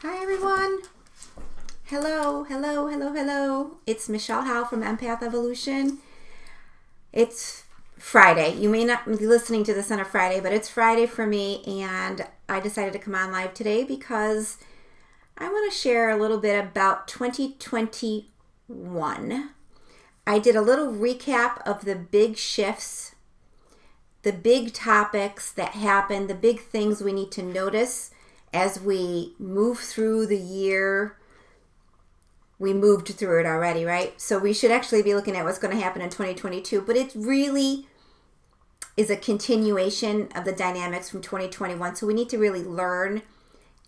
Hi everyone. Hello. It's Michelle Howe from Empath Evolution. It's Friday. You may not be listening to this on a Friday, but it's Friday for me, and I decided to come on live today because I want to share a little bit about 2021. I did a little recap of the big shifts, the big topics that happened, the big things we need to notice as we move through the year. We moved through it already, right? So we should actually be looking at what's going to happen in 2022, but it really is a continuation of the dynamics from 2021. So we need to really learn,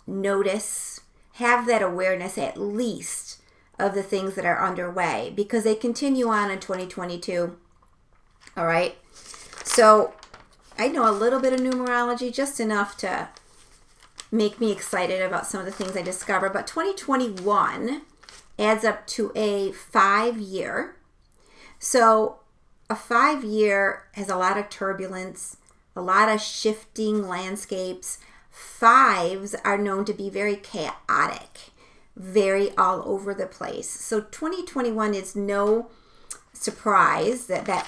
notice, have that awareness at least of the things that are underway because they continue on in 2022. All right. So I know a little bit of numerology, just enough to make me excited about some of the things I discover. But 2021 adds up to a 5-year. So a 5-year has a lot of turbulence, a lot of shifting landscapes. 5s are known to be very chaotic, very all over the place. So 2021 is no surprise that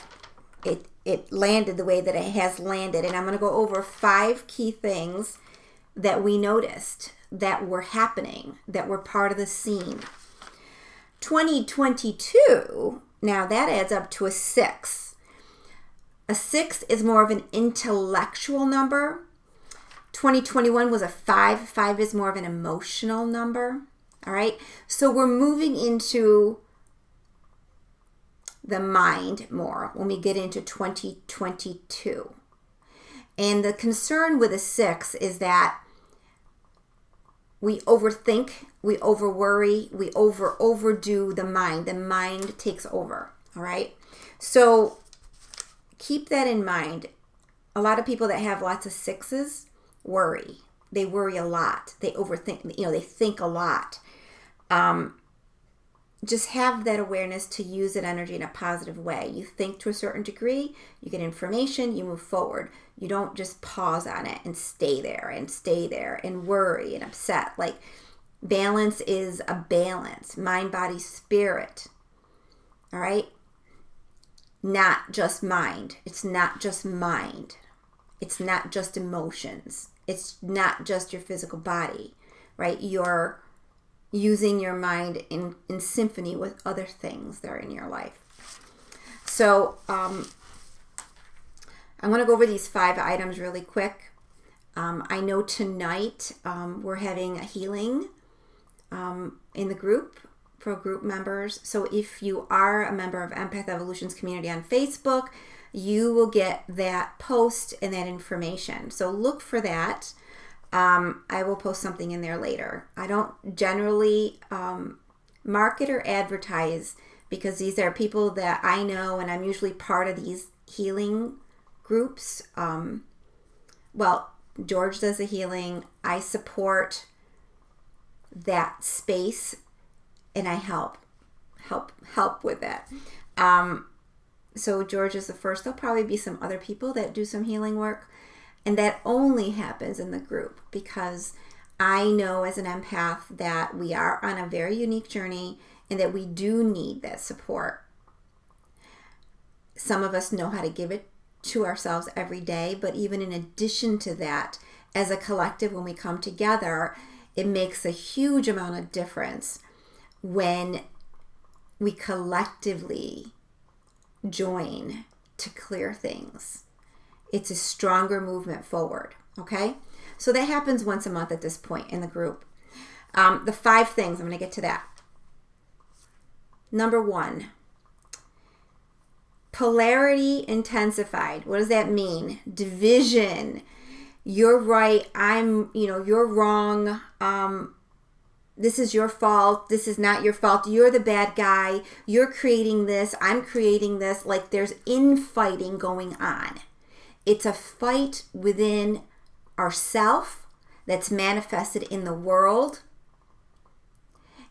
it landed the way that it has landed. And I'm going to go over 5 key things that we noticed that were happening, that were part of the scene. 2022, now that adds up to a 6. A 6 is more of an intellectual number. 2021 was a 5. 5 is more of an emotional number. All right. So we're moving into the mind more when we get into 2022. And the concern with a 6 is that we overthink, we overworry, we overdo the mind. The mind takes over, all right? So keep that in mind. A lot of people that have lots of 6s worry. They worry a lot. They overthink, they think a lot. Just have that awareness to use that energy in a positive way. You think to a certain degree, you get information, you move forward. You don't just pause on it and stay there and worry and upset. Like, balance is a balance. Mind, body, spirit. All right? Not just mind. It's not just mind. It's not just emotions. It's not just your physical body, right? You're using your mind in symphony with other things that are in your life. So I'm going to go over these 5 items really quick. I know tonight we're having a healing in the group for group members. So if you are a member of Empath Evolution's community on Facebook, you will get that post and that information. So look for that. I will post something in there later. I don't generally market or advertise because these are people that I know, and I'm usually part of these healing groups. Well, George does the healing. I support that space, and I help with that. So George is the first. There'll probably be some other people that do some healing work. And that only happens in the group because I know as an empath that we are on a very unique journey and that we do need that support. Some of us know how to give it to ourselves every day, but even in addition to that, as a collective, when we come together, it makes a huge amount of difference when we collectively join to clear things. It's a stronger movement forward, okay? So that happens once a month at this point in the group. The 5 things, I'm going to get to that. Number 1, polarity intensified. What does that mean? Division. You're right, you're wrong. This is your fault. This is not your fault. You're the bad guy. You're creating this. I'm creating this. Like, there's infighting going on. It's a fight within ourself that's manifested in the world.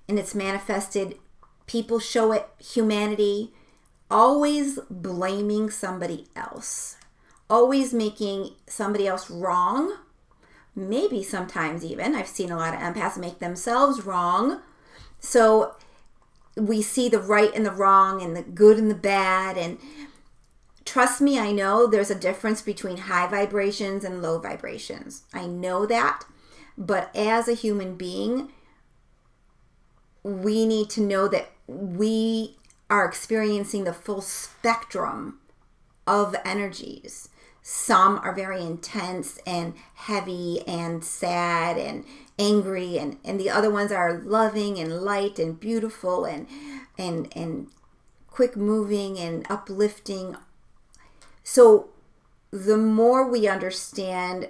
And it's manifested, people show it, humanity, always blaming somebody else. Always making somebody else wrong maybe sometimes even. I've seen a lot of empaths make themselves wrong. So we see the right and the wrong and the good and the bad. And trust me, I know there's a difference between high vibrations and low vibrations. I know that. But as a human being, we need to know that we are experiencing the full spectrum of energies. Some are very intense and heavy and sad and angry, and the other ones are loving and light and beautiful and quick moving and uplifting. So the more we understand,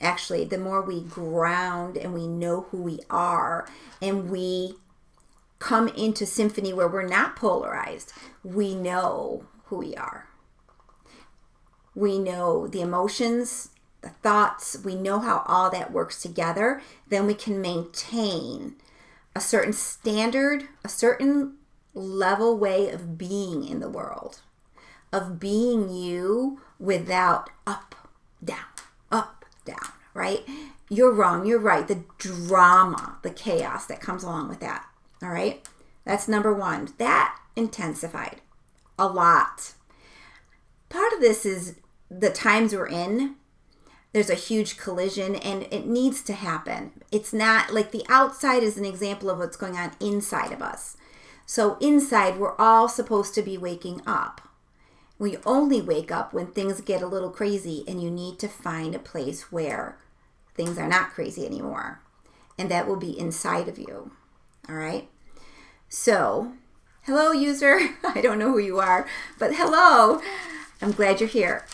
actually, the more we ground and we know who we are, and we come into symphony where we're not polarized, we know who we are. We know the emotions, the thoughts, we know how all that works together. Then we can maintain a certain standard, a certain level way of being in the world, of being you without up, down, right? You're wrong, you're right. The drama, the chaos that comes along with that, all right? That's number one. That intensified a lot. Part of this is the times we're in. There's a huge collision, and it needs to happen. It's not like the outside is an example of what's going on inside of us. So inside, we're all supposed to be waking up. We only wake up when things get a little crazy, and you need to find a place where things are not crazy anymore. And that will be inside of you. All right? So, hello, user. I don't know who you are, but hello. I'm glad you're here.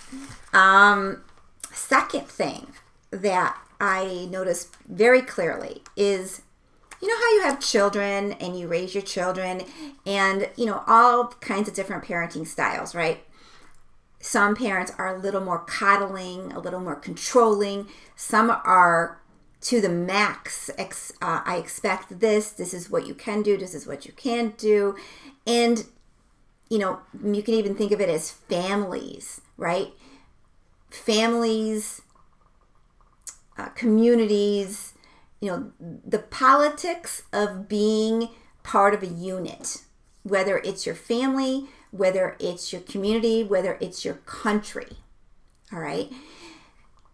Second thing that I noticed very clearly is, you know how you have children and you raise your children and, you know, all kinds of different parenting styles, right? Some parents are a little more coddling, a little more controlling. Some are to the max. I expect this. This is what you can do. This is what you can't do. And you know, you can even think of it as families, right? Families, communities, you know, the politics of being part of a unit, whether it's your family, whether it's your community, whether it's your country, all right?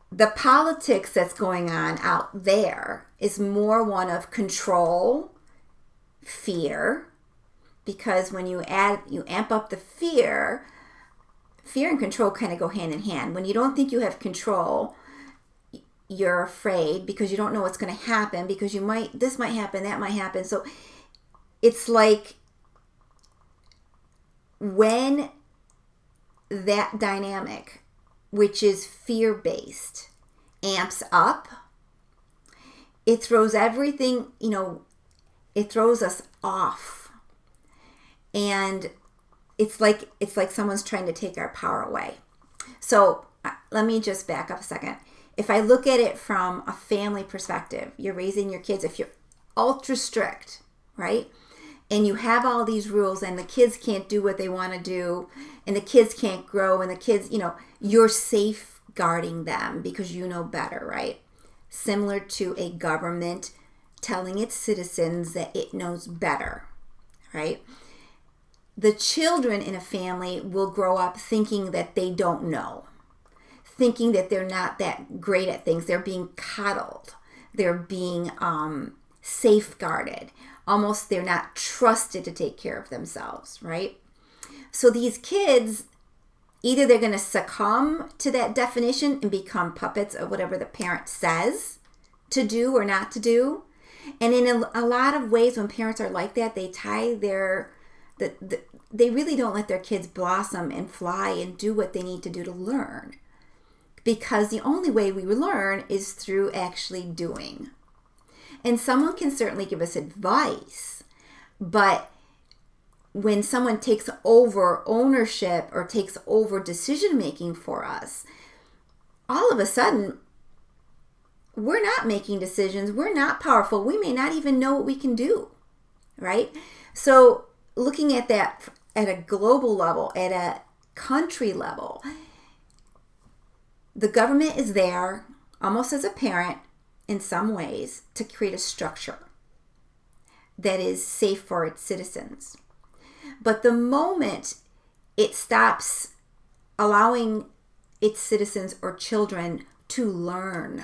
The politics that's going on out there is more one of control, fear, because when you amp up the fear and control kind of go hand in hand. When you don't think you have control, you're afraid because you don't know what's going to happen, because this might happen, that might happen. So it's like when that dynamic, which is fear-based, amps up, it throws everything, you know, it throws us off. And it's like someone's trying to take our power away. So let me just back up a second. If I look at it from a family perspective, you're raising your kids, if you're ultra strict, right? And you have all these rules and the kids can't do what they want to do and the kids can't grow and the kids, you know, you're safeguarding them because you know better, right? Similar to a government telling its citizens that it knows better, right? The children in a family will grow up thinking that they don't know, thinking that they're not that great at things. They're being coddled. They're being safeguarded. Almost they're not trusted to take care of themselves, right? So these kids, either they're going to succumb to that definition and become puppets of whatever the parent says to do or not to do. And in a lot of ways, when parents are like that, they tie they really don't let their kids blossom and fly and do what they need to do to learn. Because the only way we learn is through actually doing. And someone can certainly give us advice, but when someone takes over ownership or takes over decision making for us, all of a sudden, we're not making decisions. We're not powerful. We may not even know what we can do, right? So looking at that at a global level, at a country level, the government is there. almost as a parent in some ways, to create a structure that is safe for its citizens. But the moment it stops allowing its citizens or children to learn,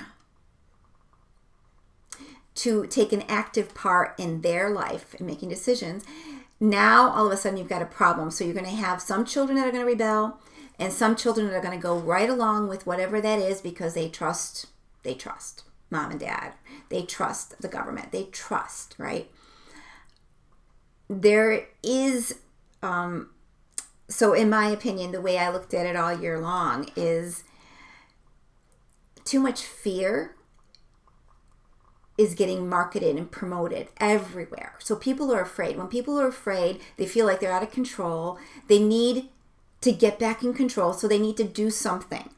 to take an active part in their life and making decisions, now all of a sudden you've got a problem. So you're going to have some children that are going to rebel and some children that are going to go right along with whatever that is because they trust mom and dad. They trust the government. They trust, right? There is, so in my opinion, the way I looked at it all year long is too much fear is getting marketed and promoted everywhere. So people are afraid. When people are afraid, they feel like they're out of control. They need to get back in control, so they need to do something.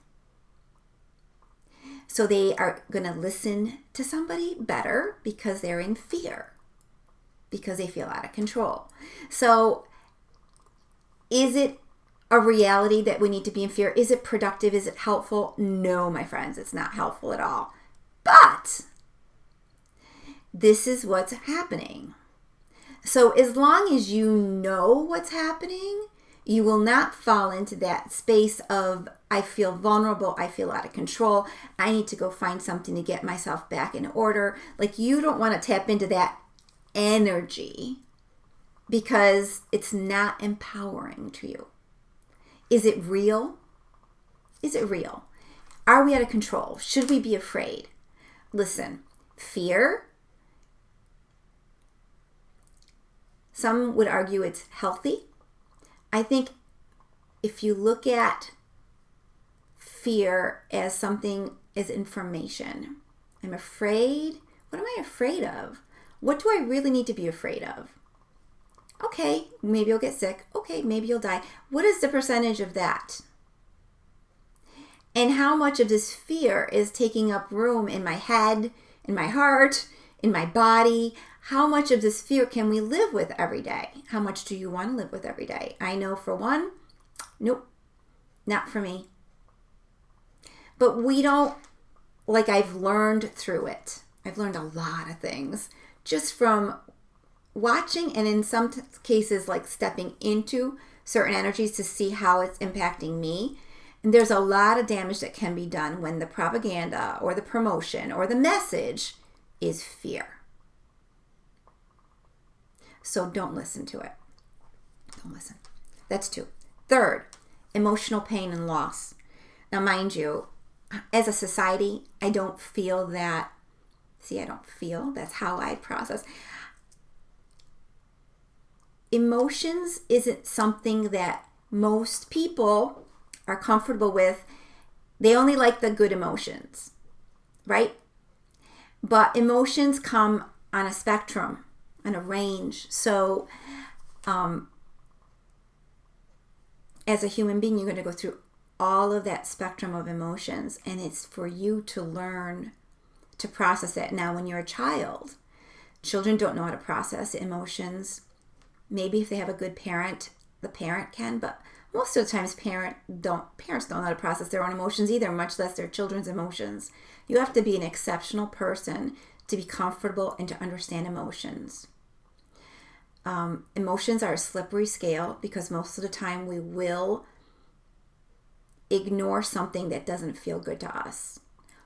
So they are going to listen to somebody better because they're in fear, because they feel out of control. So is it a reality that we need to be in fear? Is it productive? Is it helpful? No, my friends, it's not helpful at all. But this is what's happening. So as long as you know what's happening, you will not fall into that space of, I feel vulnerable, I feel out of control, I need to go find something to get myself back in order. Like, you don't want to tap into that energy because it's not empowering to you. Is it real? Is it real? Are we out of control? Should we be afraid? Listen, fear, some would argue it's healthy. I think if you look at fear as something, as information, I'm afraid. What am I afraid of? What do I really need to be afraid of? Okay, maybe you'll get sick. Okay, maybe you'll die. What is the percentage of that? And how much of this fear is taking up room in my head, in my heart, in my body? How much of this fear can we live with every day? How much do you want to live with every day? I know for one, nope, not for me. But we don't, like, I've learned through it. I've learned a lot of things just from watching, and in some cases, like stepping into certain energies to see how it's impacting me. And there's a lot of damage that can be done when the propaganda or the promotion or the message is fear. So don't listen to it. Don't listen. That's 2. Third, emotional pain and loss. Now, mind you, as a society, I don't feel that. See, I don't feel. That's how I process. Emotions isn't something that most people are comfortable with. They only like the good emotions, right? But emotions come on a spectrum, on a range. So as a human being, you're going to go through all of that spectrum of emotions, and it's for you to learn to process it. Now, when you're a child, children don't know how to process emotions. Maybe if they have a good parent, the parent can, but most of the times parents don't know how to process their own emotions either, much less their children's emotions. You have to be an exceptional person to be comfortable and to understand emotions. Emotions are a slippery scale because most of the time we will ignore something that doesn't feel good to us.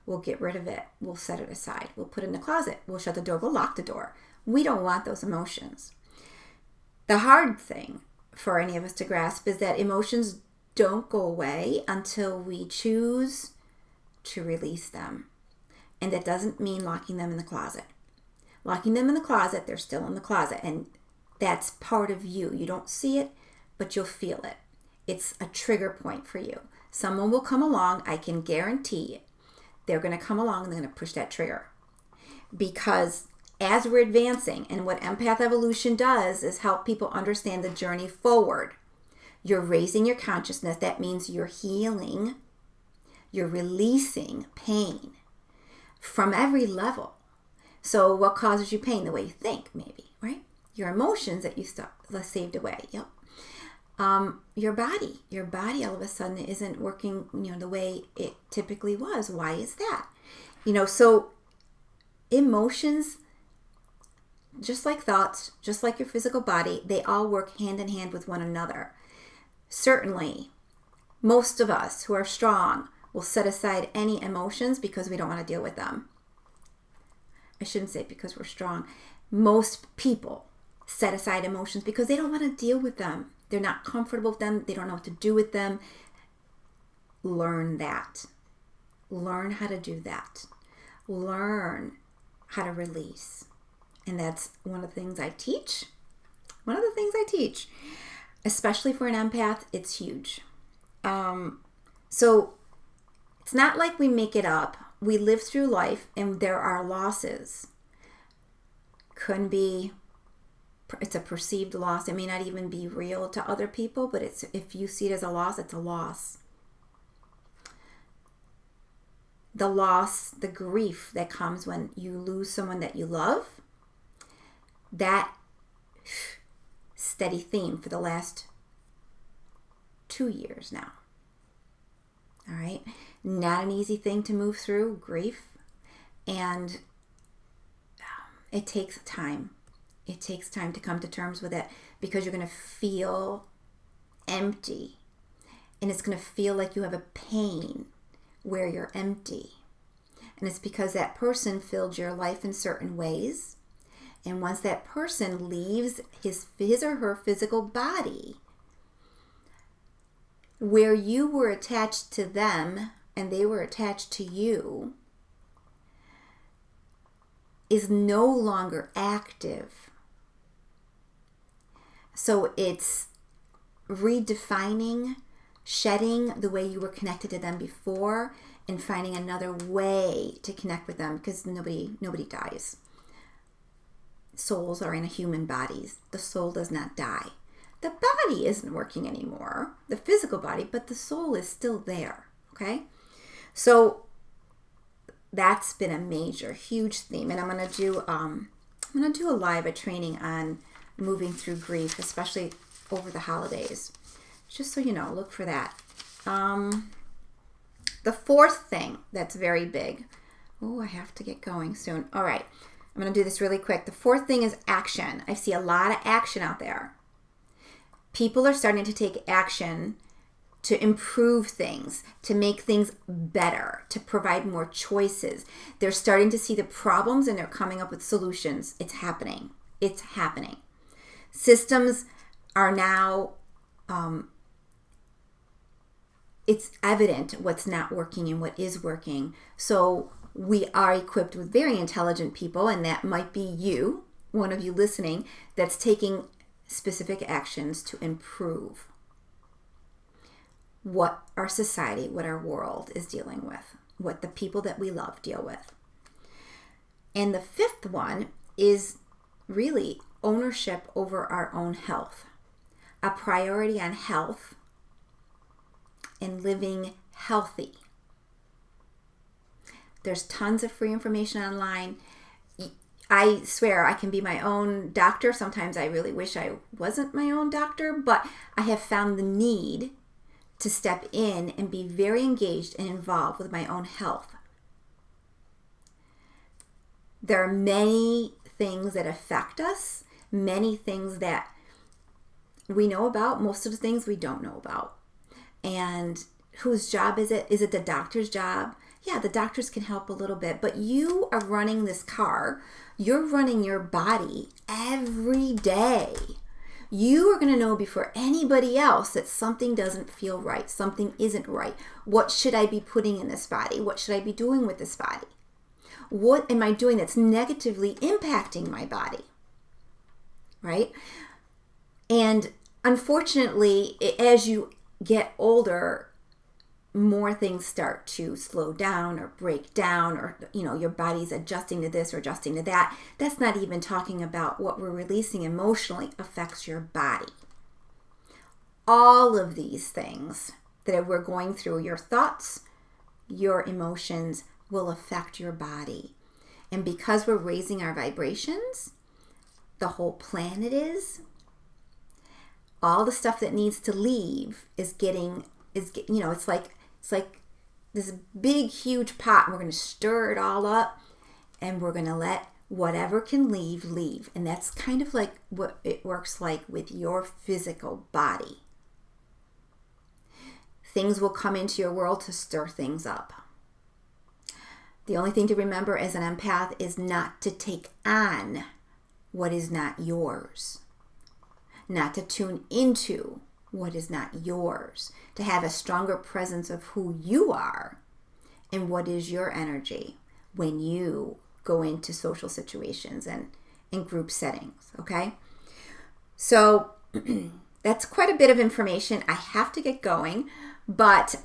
We'll get rid of it. We'll set it aside. We'll put it in the closet. We'll shut the door. We'll lock the door. We don't want those emotions. The hard thing for any of us to grasp is that emotions don't go away until we choose to release them. And that doesn't mean locking them in the closet. Locking them in the closet, they're still in the closet. And that's part of you. You don't see it, but you'll feel it. It's a trigger point for you. Someone will come along, I can guarantee it. They're going to come along and they're going to push that trigger. Because as we're advancing, and what empath evolution does is help people understand the journey forward. You're raising your consciousness. That means you're healing. You're releasing pain from every level. So what causes you pain? The way you think, maybe, right? Your emotions that you saved away. Yep. Your body all of a sudden isn't working, the way it typically was. Why is that? So emotions, just like thoughts, just like your physical body, they all work hand in hand with one another. Certainly, most of us who are strong will set aside any emotions because we don't want to deal with them. I shouldn't say because we're strong. Most people set aside emotions because they don't want to deal with them. They're not comfortable with them. They don't know what to do with them. Learn that. Learn how to do that. Learn how to release. And that's one of the things I teach. Especially for an empath, it's huge. So it's not like we make it up. We live through life and there are losses. It's a perceived loss. It may not even be real to other people, but if you see it as a loss, it's a loss. The loss, the grief that comes when you lose someone that you love, that steady theme for the last 2 years now. All right? Not an easy thing to move through, grief. And it takes time. It takes time to come to terms with it because you're going to feel empty. And it's going to feel like you have a pain where you're empty. And it's because that person filled your life in certain ways. And once that person leaves his or her physical body, where you were attached to them and they were attached to you, is no longer active. So it's redefining, shedding the way you were connected to them before and finding another way to connect with them, because nobody dies. Souls are in a human bodies. The soul does not die. The body isn't working anymore, the physical body, but the soul is still there, okay? So that's been a major, huge theme, and I'm gonna do a training on moving through grief, especially over the holidays. Just so you know, look for that. The fourth thing that's very big. Oh, I have to get going soon. All right, I'm gonna do this really quick. The fourth thing is action. I see a lot of action out there. People are starting to take action to improve things, to make things better, to provide more choices. They're starting to see the problems and they're coming up with solutions. It's happening. It's happening. Systems are now, it's evident what's not working and what is working. So we are equipped with very intelligent people, and that might be you, one of you listening, that's taking specific actions to improve what our society, what our world is dealing with, what the people that we love deal with. And the fifth one is really ownership over our own health, a priority on health and living healthy. There's tons of free information online. I swear I can be my own doctor. Sometimes I really wish I wasn't my own doctor, but I have found the need to step in and be very engaged and involved with my own health. There are many things that affect us, many things that we know about, most of the things we don't know about. And whose job is it? Is it the doctor's job? Yeah, the doctors can help a little bit, but you are running this car. You're running your body every day. You are going to know before anybody else that something doesn't feel right, something isn't right. What should I be putting in this body? What should I be doing with this body? What am I doing that's negatively impacting my body? Right? And unfortunately, as you get older, more things start to slow down or break down, or your body's adjusting to this or adjusting to that. That's not even talking about what we're releasing emotionally affects your body. All of these things that we're going through, your thoughts, your emotions, will affect your body. And because we're raising our vibrations, the whole planet is, all the stuff that needs to leave it's like this big, huge pot. And we're going to stir it all up, and we're going to let whatever can leave, leave. And that's kind of like what it works like with your physical body. Things will come into your world to stir things up. The only thing to remember as an empath is not to take on what is not yours. Not to tune into what is not yours. To have a stronger presence of who you are and what is your energy when you go into social situations and in group settings, okay? So that's quite a bit of information. I have to get going, but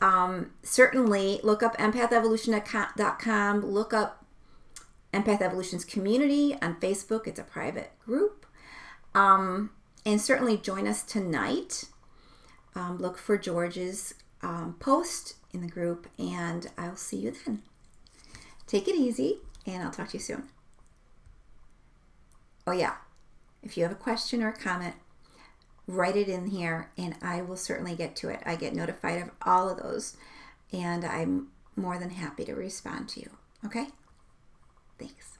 certainly look up empathevolution.com, look up Empath Evolution's community on Facebook. It's a private group. And certainly join us tonight. Look for George's post in the group, and I'll see you then. Take it easy, and I'll talk to you soon. Oh yeah, if you have a question or a comment, write it in here, and I will certainly get to it. I get notified of all of those, and I'm more than happy to respond to you. Okay? Thanks.